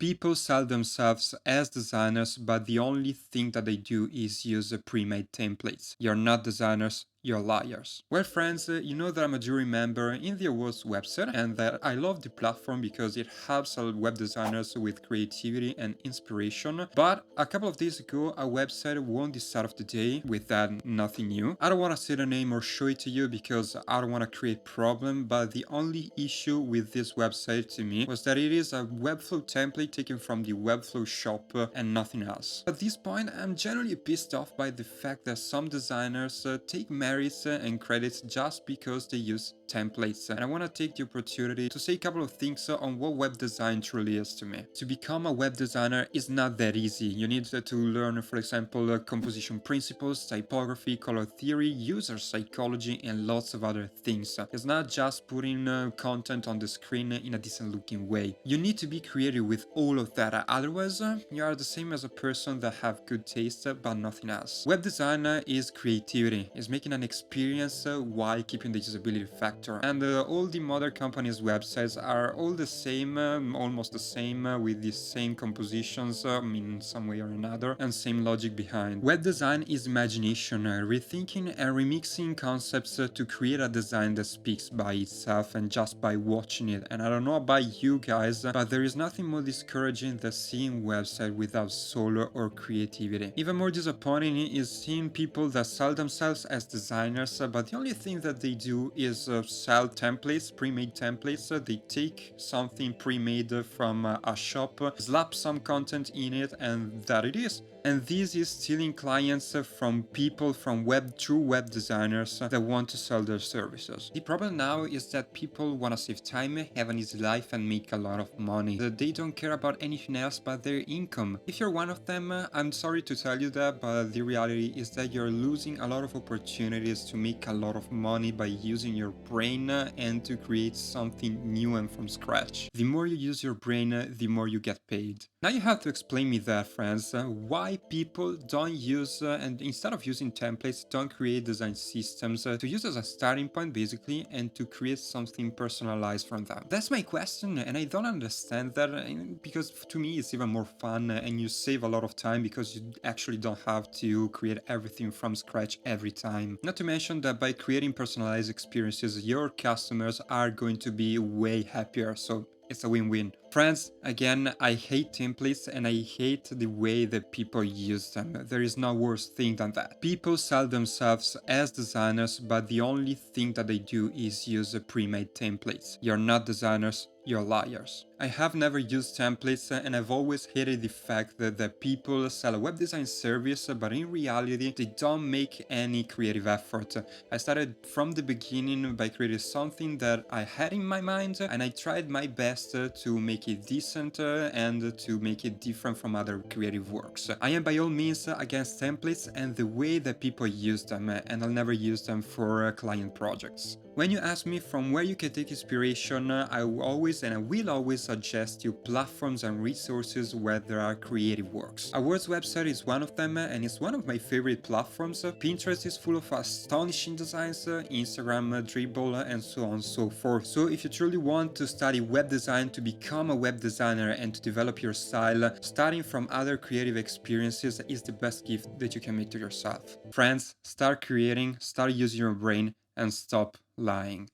People sell themselves as designers, but the only thing that they do is use pre-made templates. You're not designers, you're liars. Well, friends, you know that I'm a jury member in the awards website and that I love the platform because it helps web designers with creativity and inspiration. But a couple of days ago, a website won the start of the day with that nothing new. I don't want to say the name or show it to you because I don't want to create problem, but the only issue with this website to me was that it is a Webflow template taken from the Webflow shop and nothing else. At this point, I'm generally pissed off by the fact that some designers take merits and credits just because they use templates. And I want to take the opportunity to say a couple of things on what web design truly is to me. To become a web designer is not that easy. You need to learn, for example, composition principles, typography, color theory, user psychology, and lots of other things. It's not just putting content on the screen in a decent looking way. You need to be creative with all of that, otherwise you are the same as a person that have good taste but nothing else. Web design is creativity, is making an experience while keeping the usability factor. And all the modern companies' websites are all the same, almost the same, with the same compositions in some way or another, and same logic behind. Web design is imagination, rethinking and remixing concepts to create a design that speaks by itself and just by watching it. And I don't know about you guys, but there is nothing more discouraging than seeing website without soul or creativity. Even more disappointing is seeing people that sell themselves as designers, but the only thing that they do is sell templates, pre-made templates. They take something pre-made from a shop, slap some content in it, and that it is. And this is stealing clients from people, from true web designers that want to sell their services. The problem now is that people want to save time, have an easy life, and make a lot of money. They don't care about anything else but their income. If you're one of them, I'm sorry to tell you that, but the reality is that you're losing a lot of opportunities to make a lot of money by using your brain and to create something new and from scratch. The more you use your brain, the more you get paid. Now you have to explain me that, friends, why people don't use, and instead of using templates, don't create design systems to use as a starting point basically and to create something personalized from them. That's my question, and I don't understand that because to me it's even more fun and you save a lot of time because you actually don't have to create everything from scratch every time. Not to mention that by creating personalized experiences, your customers are going to be way happier, so it's a win-win. Friends, again, I hate templates and I hate the way that people use them. There is no worse thing than that. People sell themselves as designers, but the only thing that they do is use pre-made templates. You're not designers, you're liars. I have never used templates and I've always hated the fact that people sell a web design service, but in reality they don't make any creative effort. I started from the beginning by creating something that I had in my mind and I tried my best to make it decent and to make it different from other creative works. I am by all means against templates and the way that people use them, and I'll never use them for client projects. When you ask me from where you can take inspiration, I will always suggest you platforms and resources where there are creative works. Awards website is one of them and it's one of my favorite platforms. Pinterest is full of astonishing designs, Instagram, Dribble, and so on and so forth. So if you truly want to study web design, to become a web designer and to develop your style, starting from other creative experiences is the best gift that you can make to yourself. Friends, start creating, start using your brain, and stop lying.